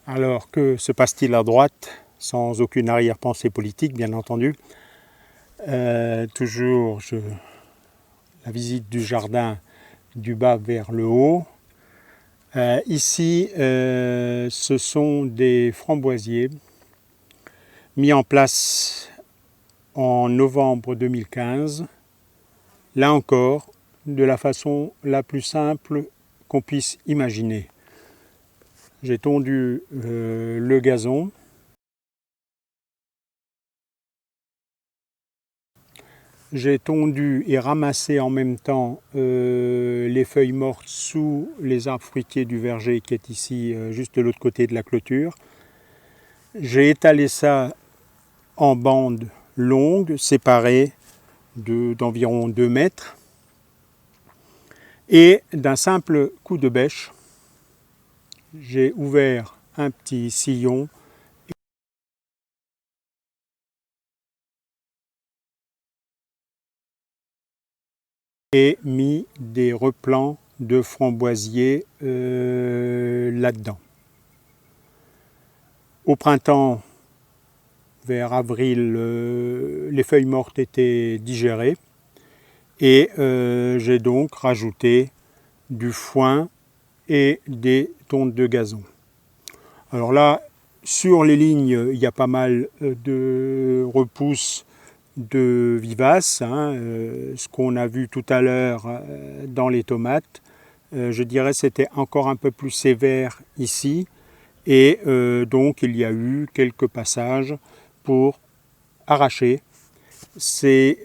Alors, que se passe-t-il à droite, sans aucune arrière-pensée politique, bien entendu. Toujours la visite du jardin du bas vers le haut. Ici, ce sont des framboisiers mis en place en novembre 2015. Là encore, de la façon la plus simple qu'on puisse imaginer. J'ai tondu le gazon. J'ai tondu et ramassé en même temps les feuilles mortes sous les arbres fruitiers du verger qui est ici juste de l'autre côté de la clôture. J'ai étalé ça en bandes longues, séparées d'environ 2 mètres. Et d'un simple coup de bêche, j'ai ouvert un petit sillon et mis des replants de framboisiers là-dedans. Au printemps, vers avril, les feuilles mortes étaient digérées et j'ai donc rajouté du foin et des tontes de gazon. Alors là, sur les lignes, il y a pas mal de repousses de vivaces, ce qu'on a vu tout à l'heure dans les tomates. Je dirais que c'était encore un peu plus sévère ici et donc il y a eu quelques passages pour arracher ces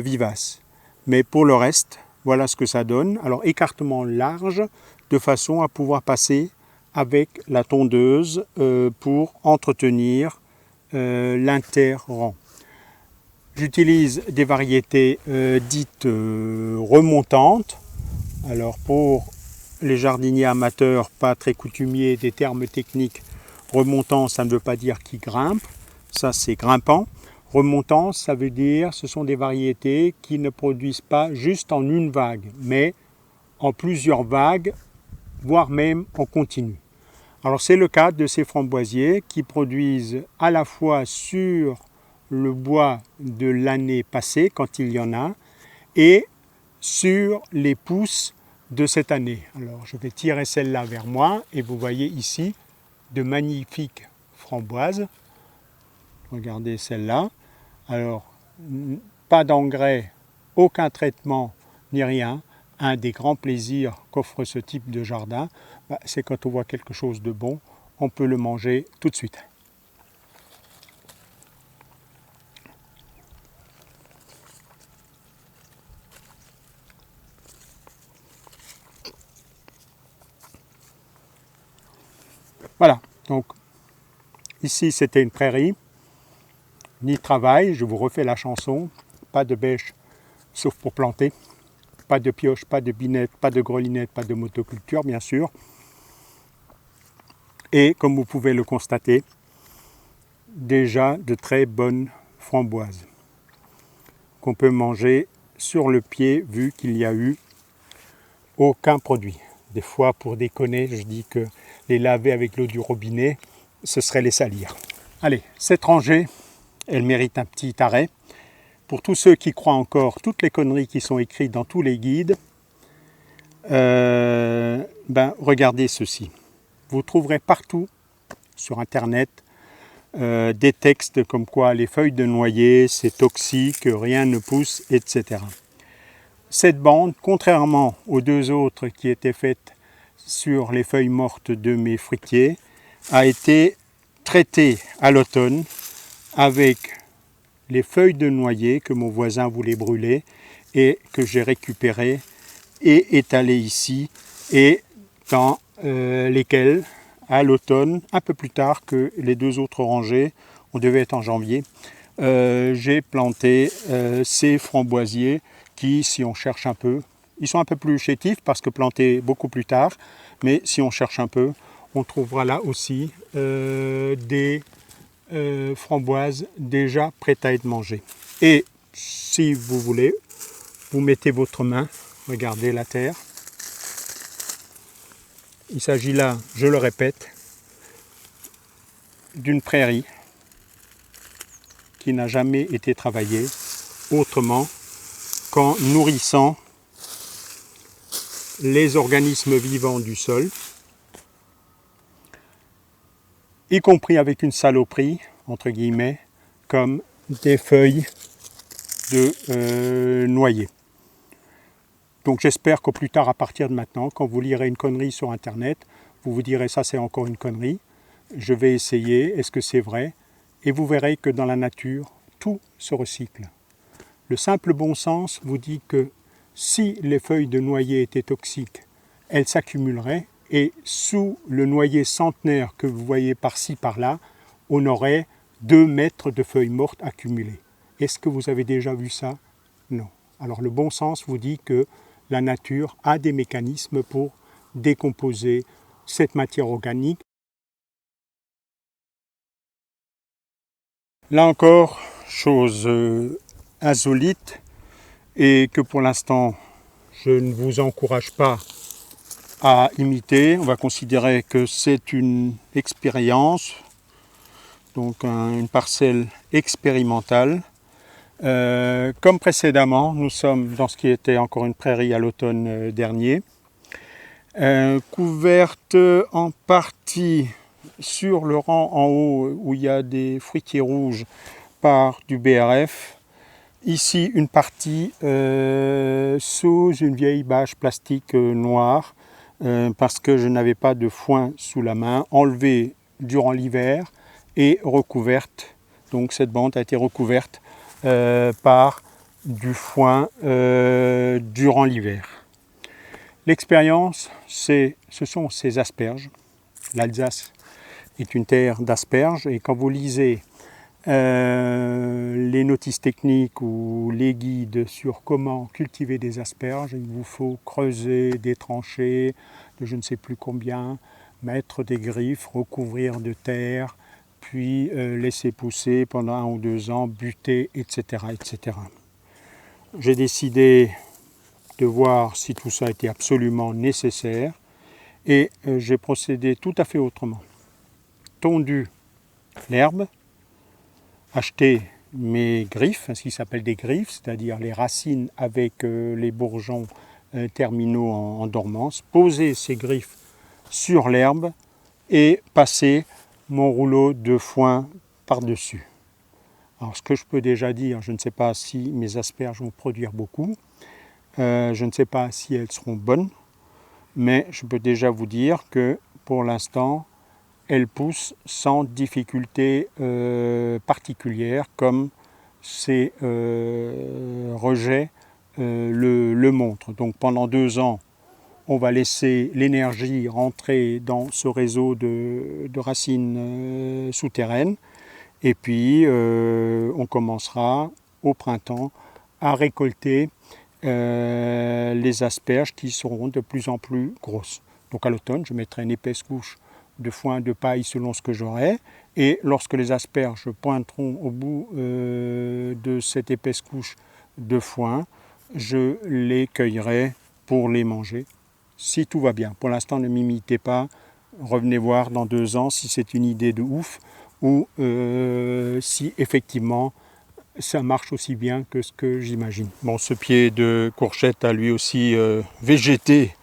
vivaces. Mais pour le reste, voilà ce que ça donne. Alors écartement large de façon à pouvoir passer avec la tondeuse pour entretenir l'interrang. J'utilise des variétés dites remontantes. Alors pour les jardiniers amateurs, pas très coutumiers des termes techniques, remontant ça ne veut pas dire qu'ils grimpent, ça c'est grimpant. Remontant, ça veut dire ce sont des variétés qui ne produisent pas juste en une vague, mais en plusieurs vagues, voire même en continu. Alors c'est le cas de ces framboisiers qui produisent à la fois sur le bois de l'année passée, quand il y en a, et sur les pousses de cette année. Alors je vais tirer celle-là vers moi et vous voyez ici de magnifiques framboises. Regardez celle-là. Alors, pas d'engrais, aucun traitement, ni rien. Un des grands plaisirs qu'offre ce type de jardin, c'est quand on voit quelque chose de bon, on peut le manger tout de suite. Voilà, donc ici c'était une prairie, ni de travail, je vous refais la chanson, pas de bêche sauf pour planter, pas de pioche, pas de binette, pas de grelinette, pas de motoculture bien sûr. Et comme vous pouvez le constater, déjà de très bonnes framboises qu'on peut manger sur le pied vu qu'il n'y a eu aucun produit. Des fois, pour déconner, je dis que les laver avec l'eau du robinet, ce serait les salir. Allez, cette rangée, elle mérite un petit arrêt. Pour tous ceux qui croient encore toutes les conneries qui sont écrites dans tous les guides, regardez ceci. Vous trouverez partout sur Internet des textes comme quoi les feuilles de noyer, c'est toxique, rien ne pousse, etc. Cette bande, contrairement aux deux autres qui étaient faites sur les feuilles mortes de mes fruitiers, a été traitée à l'automne avec les feuilles de noyer que mon voisin voulait brûler et que j'ai récupérées et étalées ici et dans lesquelles, à l'automne, un peu plus tard que les deux autres rangées, on devait être en janvier, j'ai planté ces framboisiers qui, si on cherche un peu, ils sont un peu plus chétifs parce que plantés beaucoup plus tard, mais si on cherche un peu, on trouvera là aussi des framboises déjà prêtes à être mangées. Et si vous voulez, vous mettez votre main, regardez la terre. Il s'agit là, je le répète, d'une prairie qui n'a jamais été travaillée autrement qu'en nourrissant les organismes vivants du sol, y compris avec une saloperie, entre guillemets, comme des feuilles de noyer. Donc j'espère qu'au plus tard, à partir de maintenant, quand vous lirez une connerie sur Internet, vous vous direz ça c'est encore une connerie, je vais essayer, est-ce que c'est vrai? Et vous verrez que dans la nature, tout se recycle. Le simple bon sens vous dit que si les feuilles de noyer étaient toxiques, elles s'accumuleraient et sous le noyer centenaire que vous voyez par-ci, par-là, on aurait 2 mètres de feuilles mortes accumulées. Est-ce que vous avez déjà vu ça? Non. Alors le bon sens vous dit que la nature a des mécanismes pour décomposer cette matière organique. Là encore, chose insolite et que pour l'instant je ne vous encourage pas à imiter. On va considérer que c'est une expérience, donc une parcelle expérimentale. Comme précédemment, nous sommes dans ce qui était encore une prairie à l'automne dernier, couverte en partie sur le rang en haut où il y a des fruitiers rouges par du BRF. Ici, une partie sous une vieille bâche plastique noire parce que je n'avais pas de foin sous la main, enlevée durant l'hiver et recouverte. Donc cette bande a été recouverte par du foin durant l'hiver. L'expérience, ce sont ces asperges. L'Alsace est une terre d'asperges et quand vous lisez les notices techniques ou les guides sur comment cultiver des asperges, il vous faut creuser des tranchées de je ne sais plus combien, mettre des griffes, recouvrir de terre, puis laisser pousser pendant 1 ou 2 ans, buter, etc. etc. J'ai décidé de voir si tout ça était absolument nécessaire et j'ai procédé tout à fait autrement. Tondu l'herbe, acheté mes griffes, ce qui s'appelle des griffes, c'est-à-dire les racines avec les bourgeons terminaux en dormance, poser ces griffes sur l'herbe et passer mon rouleau de foin par-dessus. Alors ce que je peux déjà dire, je ne sais pas si mes asperges vont produire beaucoup, je ne sais pas si elles seront bonnes, mais je peux déjà vous dire que pour l'instant, elles poussent sans difficulté particulière comme ces rejets le montrent. Donc pendant 2 ans, on va laisser l'énergie rentrer dans ce réseau de racines souterraines et puis on commencera au printemps à récolter les asperges qui seront de plus en plus grosses. Donc à l'automne, je mettrai une épaisse couche de foin, de paille selon ce que j'aurai. Et lorsque les asperges pointeront au bout de cette épaisse couche de foin, je les cueillerai pour les manger, si tout va bien. Pour l'instant, ne m'imitez pas. Revenez voir dans 2 ans si c'est une idée de ouf ou si effectivement ça marche aussi bien que ce que j'imagine. Bon, ce pied de courgette a lui aussi végété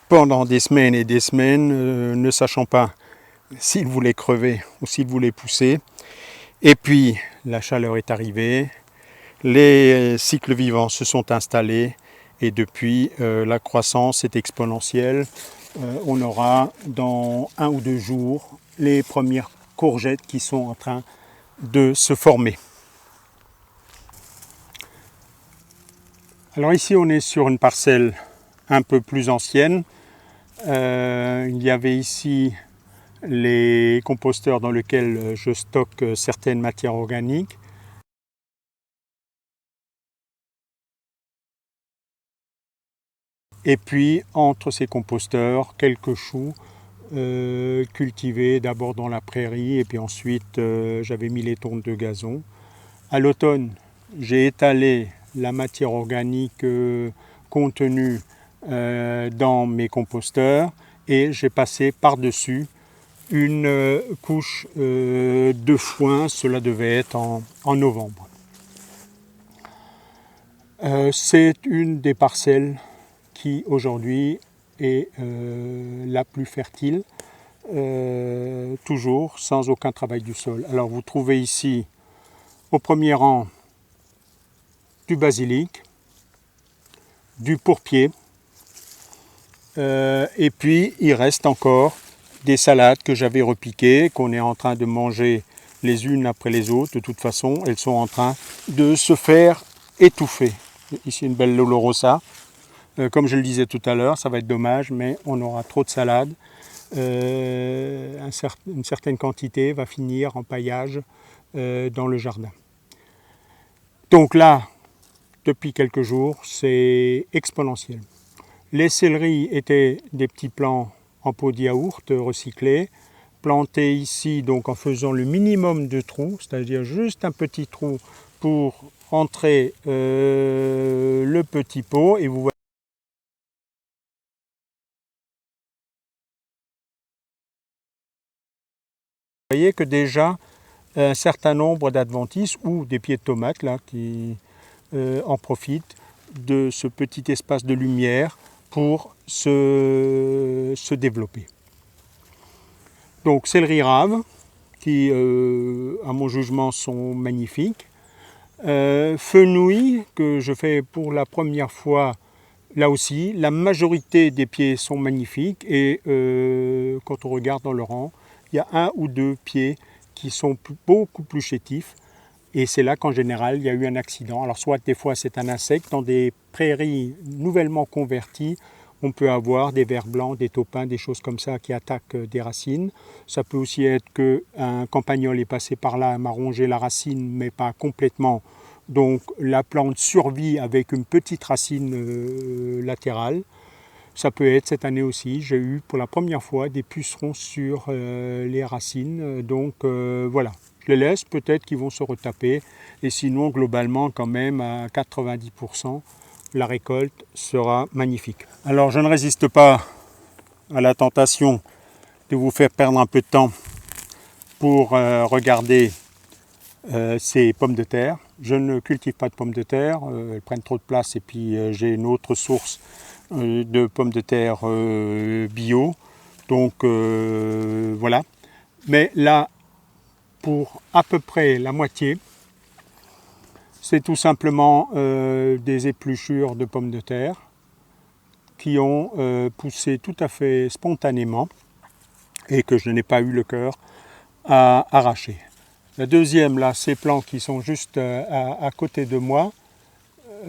pendant des semaines et des semaines, ne sachant pas s'il voulait crever ou s'il voulait pousser. Et puis, la chaleur est arrivée, les cycles vivants se sont installés et depuis, la croissance est exponentielle. On aura dans 1 ou 2 jours les premières courgettes qui sont en train de se former. Alors ici, on est sur une parcelle un peu plus ancienne. Il y avait ici les composteurs dans lesquels je stocke certaines matières organiques. Et puis, entre ces composteurs, quelques choux cultivés d'abord dans la prairie et puis ensuite j'avais mis les tontes de gazon. À l'automne, j'ai étalé la matière organique contenue dans mes composteurs et j'ai passé par-dessus une couche de foin, cela devait être en novembre. C'est une des parcelles qui aujourd'hui est la plus fertile, toujours sans aucun travail du sol. Alors vous trouvez ici au premier rang du basilic, du pourpier, et puis il reste encore des salades que j'avais repiquées, qu'on est en train de manger les unes après les autres. De toute façon, elles sont en train de se faire étouffer. Ici une belle Olorosa. Comme je le disais tout à l'heure, ça va être dommage, mais on aura trop de salades. Une certaine quantité va finir en paillage dans le jardin. Donc là, depuis quelques jours, c'est exponentiel. Les céleris étaient des petits plants en pot de yaourt recyclés, plantés ici donc en faisant le minimum de trous, c'est-à-dire juste un petit trou pour rentrer le petit pot, et vous voyez que déjà un certain nombre d'adventices ou des pieds de tomates là, qui en profitent de ce petit espace de lumière pour se développer. Donc céleri rave, qui à mon jugement sont magnifiques. Fenouil, que je fais pour la première fois, là aussi, la majorité des pieds sont magnifiques et quand on regarde dans le rang, il y a un ou deux pieds qui sont beaucoup plus chétifs. Et c'est là qu'en général, il y a eu un accident. Alors soit des fois c'est un insecte, dans des prairies nouvellement converties, on peut avoir des vers blancs, des taupins, des choses comme ça qui attaquent des racines. Ça peut aussi être qu'un campagnol est passé par là, m'a rongé la racine, mais pas complètement. Donc la plante survit avec une petite racine latérale. Ça peut être cette année aussi, j'ai eu pour la première fois des pucerons sur les racines. Donc voilà. Je les laisse, peut-être qu'ils vont se retaper, et sinon globalement quand même à 90%, la récolte sera magnifique. Alors je ne résiste pas à la tentation de vous faire perdre un peu de temps pour regarder ces pommes de terre. Je ne cultive pas de pommes de terre, elles prennent trop de place, et puis j'ai une autre source de pommes de terre bio. Donc voilà. Mais là, pour à peu près la moitié, c'est tout simplement des épluchures de pommes de terre qui ont poussé tout à fait spontanément et que je n'ai pas eu le cœur à arracher. La deuxième, là, ces plants qui sont juste à côté de moi,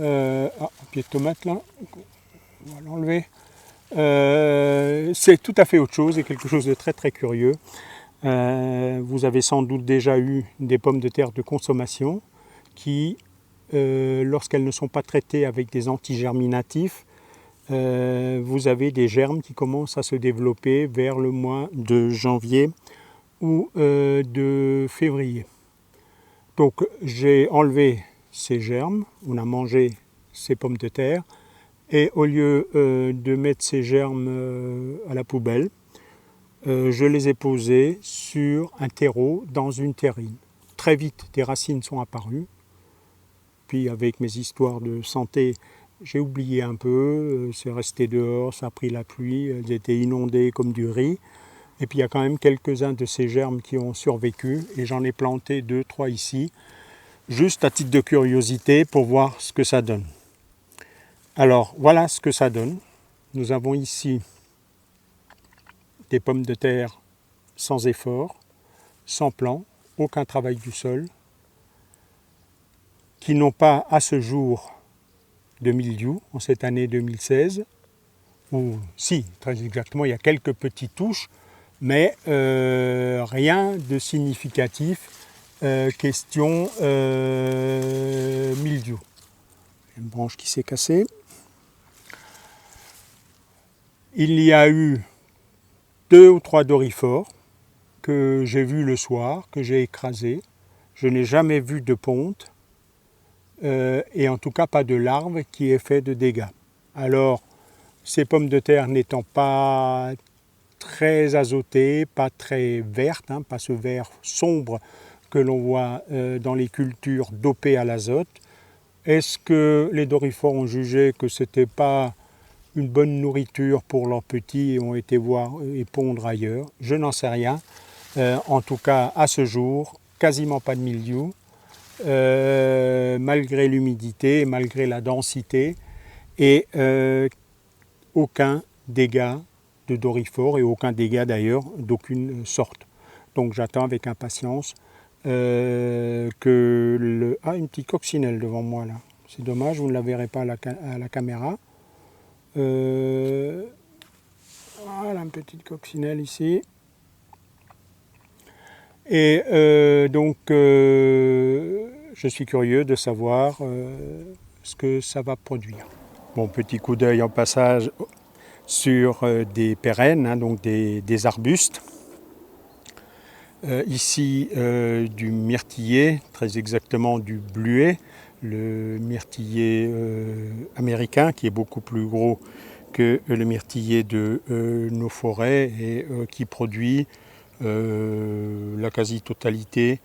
un pied de tomate là, on va l'enlever. C'est tout à fait autre chose et quelque chose de très très curieux. Vous avez sans doute déjà eu des pommes de terre de consommation qui, lorsqu'elles ne sont pas traitées avec des antigerminatifs, vous avez des germes qui commencent à se développer vers le mois de janvier ou de février. Donc j'ai enlevé ces germes, on a mangé ces pommes de terre, et au lieu de mettre ces germes à la poubelle, je les ai posés sur un terreau dans une terrine. Très vite, des racines sont apparues. Puis avec mes histoires de santé, j'ai oublié un peu, c'est resté dehors, ça a pris la pluie, elles étaient inondées comme du riz. Et puis il y a quand même quelques-uns de ces germes qui ont survécu, et j'en ai planté 2-3 ici, juste à titre de curiosité pour voir ce que ça donne. Alors voilà ce que ça donne. Nous avons ici des pommes de terre sans effort, sans plan, aucun travail du sol, qui n'ont pas à ce jour de mildiou en cette année 2016, ou si, très exactement, il y a quelques petites touches, mais rien de significatif question mildiou. Une branche qui s'est cassée. Il y a eu 2 ou 3 doryphores que j'ai vus le soir, que j'ai écrasés. Je n'ai jamais vu de ponte, et en tout cas pas de larve qui ait fait de dégâts. Alors, ces pommes de terre n'étant pas très azotée, pas très verte, hein, pas ce vert sombre que l'on voit dans les cultures dopées à l'azote. Est-ce que les dorifores ont jugé que ce n'était pas une bonne nourriture pour leurs petits et ont été voir et pondre ailleurs? Je n'en sais rien. En tout cas, à ce jour, quasiment pas de mildiou, malgré l'humidité, malgré la densité, et aucun dégât de dorifores et aucun dégât d'ailleurs d'aucune sorte. Donc j'attends avec impatience que le... Ah, une petite coccinelle devant moi là. C'est dommage, vous ne la verrez pas à la caméra. Voilà une petite coccinelle ici. Et donc je suis curieux de savoir ce que ça va produire. Bon, petit coup d'œil en passage sur des pérennes, hein, donc des arbustes. Ici du myrtillier, très exactement du bluet, le myrtillier américain qui est beaucoup plus gros que le myrtillier de nos forêts et qui produit la quasi-totalité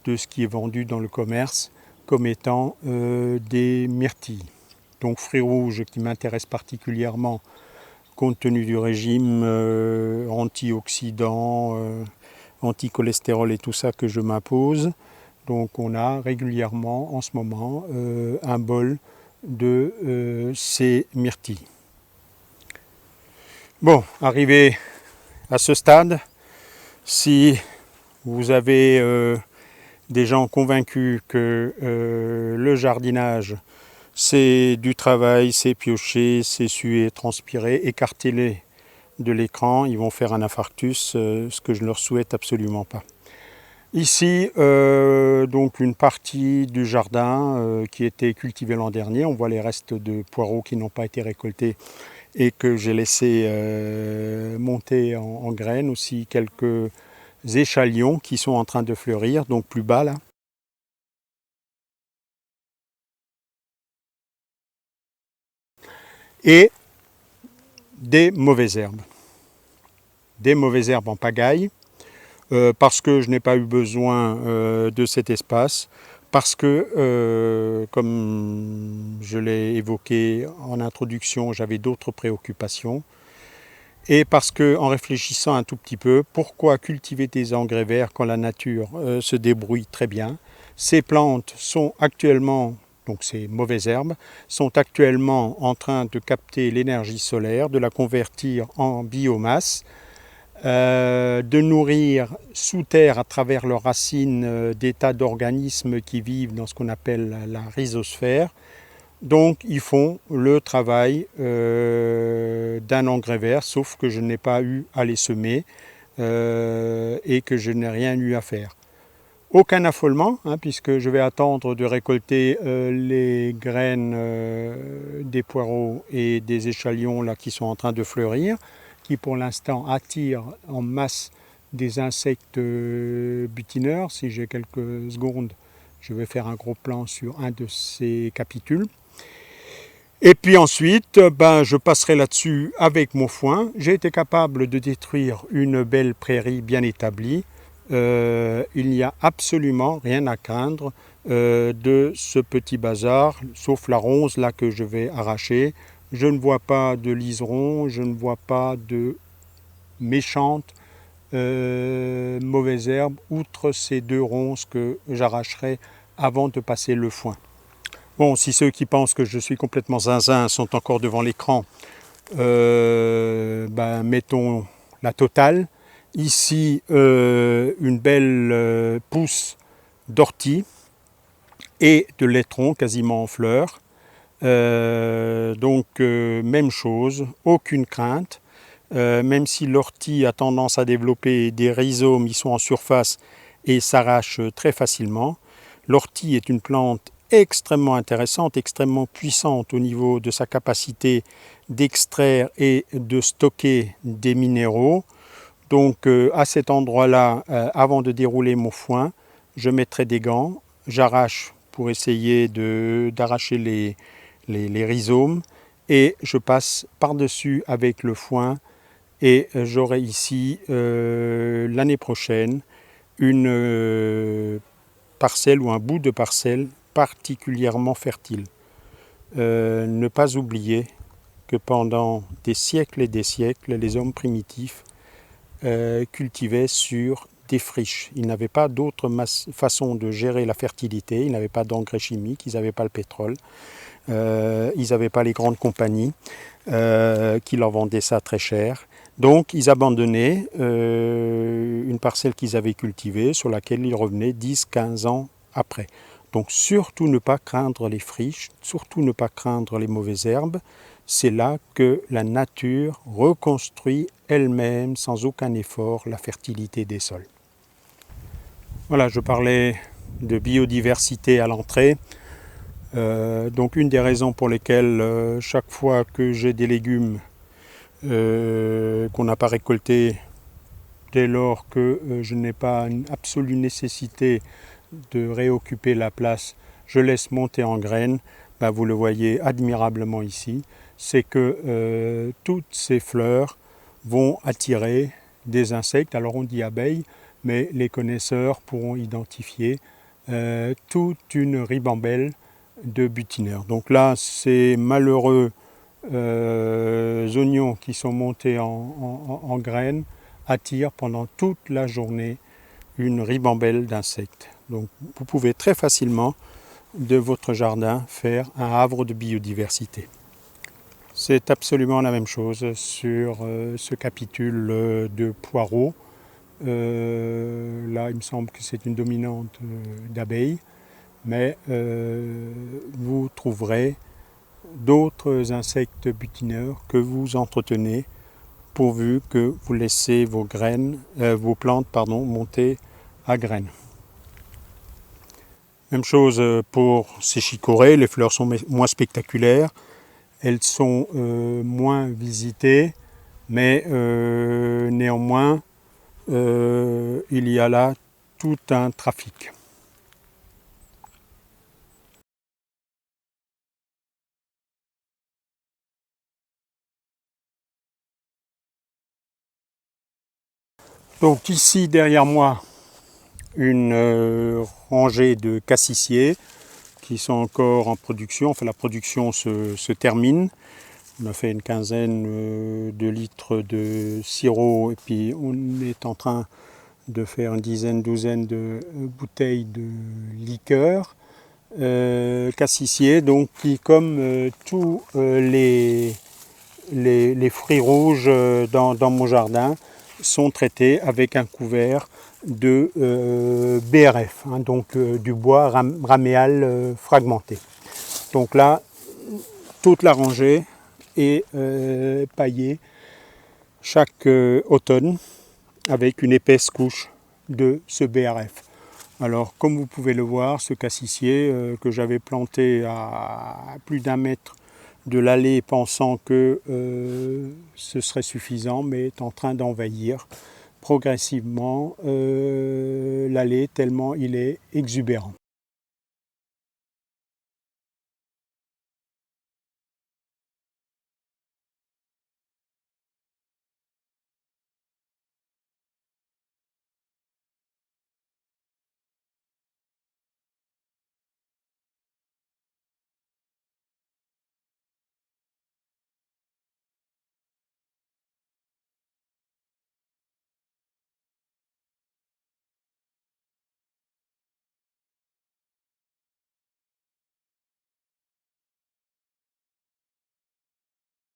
de ce qui est vendu dans le commerce comme étant des myrtilles. Donc fruits rouges qui m'intéressent particulièrement compte tenu du régime antioxydant, anti-cholestérol et tout ça que je m'impose. Donc on a régulièrement en ce moment un bol de ces myrtilles. Bon, arrivé à ce stade, si vous avez des gens convaincus que le jardinage c'est du travail, c'est piocher, c'est suer, transpirer, écarter-les de l'écran, ils vont faire un infarctus, ce que je ne leur souhaite absolument pas. Ici, donc une partie du jardin qui était cultivée l'an dernier, on voit les restes de poireaux qui n'ont pas été récoltés et que j'ai laissé monter en graines, aussi quelques échalions qui sont en train de fleurir, donc plus bas là. Et des mauvaises herbes. Des mauvaises herbes en pagaille, parce que je n'ai pas eu besoin de cet espace, parce que, comme je l'ai évoqué en introduction, j'avais d'autres préoccupations, et parce que, en réfléchissant un tout petit peu, pourquoi cultiver des engrais verts quand la nature se débrouille très bien? Ces plantes sont actuellement, donc ces mauvaises herbes, sont actuellement en train de capter l'énergie solaire, de la convertir en biomasse, de nourrir sous terre à travers leurs racines des tas d'organismes qui vivent dans ce qu'on appelle la rhizosphère. Donc ils font le travail d'un engrais vert, sauf que je n'ai pas eu à les semer et que je n'ai rien eu à faire. Aucun affolement, hein, puisque je vais attendre de récolter les graines des poireaux et des échalions là, qui sont en train de fleurir, qui pour l'instant attirent en masse des insectes butineurs. Si j'ai quelques secondes, je vais faire un gros plan sur un de ces capitules. Et puis ensuite, je passerai là-dessus avec mon foin. J'ai été capable de détruire une belle prairie bien établie. Il n'y a absolument rien à craindre de ce petit bazar, sauf la ronce là que je vais arracher. Je ne vois pas de liserons, je ne vois pas de méchantes mauvaises herbes, outre ces deux ronces que j'arracherai avant de passer le foin. Bon, si ceux qui pensent que je suis complètement zinzin sont encore devant l'écran, mettons la totale. Ici, une belle pousse d'ortie et de laitron quasiment en fleurs. Même chose, aucune crainte. Même si l'ortie a tendance à développer des rhizomes, ils sont en surface et s'arrachent très facilement. L'ortie est une plante extrêmement intéressante, extrêmement puissante au niveau de sa capacité d'extraire et de stocker des minéraux. Donc à cet endroit-là, avant de dérouler mon foin, je mettrai des gants, j'arrache pour essayer d'arracher les rhizomes et je passe par-dessus avec le foin Et j'aurai ici l'année prochaine une parcelle ou un bout de parcelle particulièrement fertile. Ne pas oublier que pendant des siècles et des siècles, les hommes primitifs cultivaient sur des friches. Ils n'avaient pas d'autre façon de gérer la fertilité, ils n'avaient pas d'engrais chimiques, ils n'avaient pas le pétrole, ils n'avaient pas les grandes compagnies qui leur vendaient ça très cher. Donc ils abandonnaient une parcelle qu'ils avaient cultivée sur laquelle ils revenaient 10-15 ans après. Donc surtout ne pas craindre les friches, surtout ne pas craindre les mauvaises herbes. C'est là que la nature reconstruit elle-même sans aucun effort la fertilité des sols. Voilà, je parlais de biodiversité à l'entrée. Donc une des raisons pour lesquelles chaque fois que j'ai des légumes qu'on n'a pas récoltés, dès lors que je n'ai pas une absolue nécessité de réoccuper la place, je laisse monter en graines. Ben, vous le voyez admirablement ici, c'est que toutes ces fleurs vont attirer des insectes. Alors on dit abeilles, mais les connaisseurs pourront identifier toute une ribambelle de butineurs. Donc là, ces malheureux oignons qui sont montés en graines attirent pendant toute la journée une ribambelle d'insectes. Donc vous pouvez très facilement de votre jardin faire un havre de biodiversité. C'est absolument la même chose sur ce capitule de poireaux. Là, il me semble que c'est une dominante d'abeilles, mais vous trouverez d'autres insectes butineurs que vous entretenez pourvu que vous laissez vos plantes monter à graines. Même chose pour ces chicorées, les fleurs sont moins spectaculaires, elles sont moins visitées, mais néanmoins il y a là tout un trafic. Donc ici derrière moi, une rangée de cassissiers qui sont encore en production. Enfin, la production se termine. On a fait une quinzaine de litres de sirop et puis on est en train de faire une douzaine de bouteilles de liqueur. Cassissiers, donc qui comme tous les fruits rouges dans mon jardin sont traités avec un couvert de BRF, hein, donc du bois raméal fragmenté. Donc là, toute la rangée est paillée chaque automne avec une épaisse couche de ce BRF. Alors comme vous pouvez le voir, ce cassissier que j'avais planté à plus d'1 mètre de l'allée pensant que ce serait suffisant, mais est en train d'envahir progressivement l'allée tellement il est exubérant.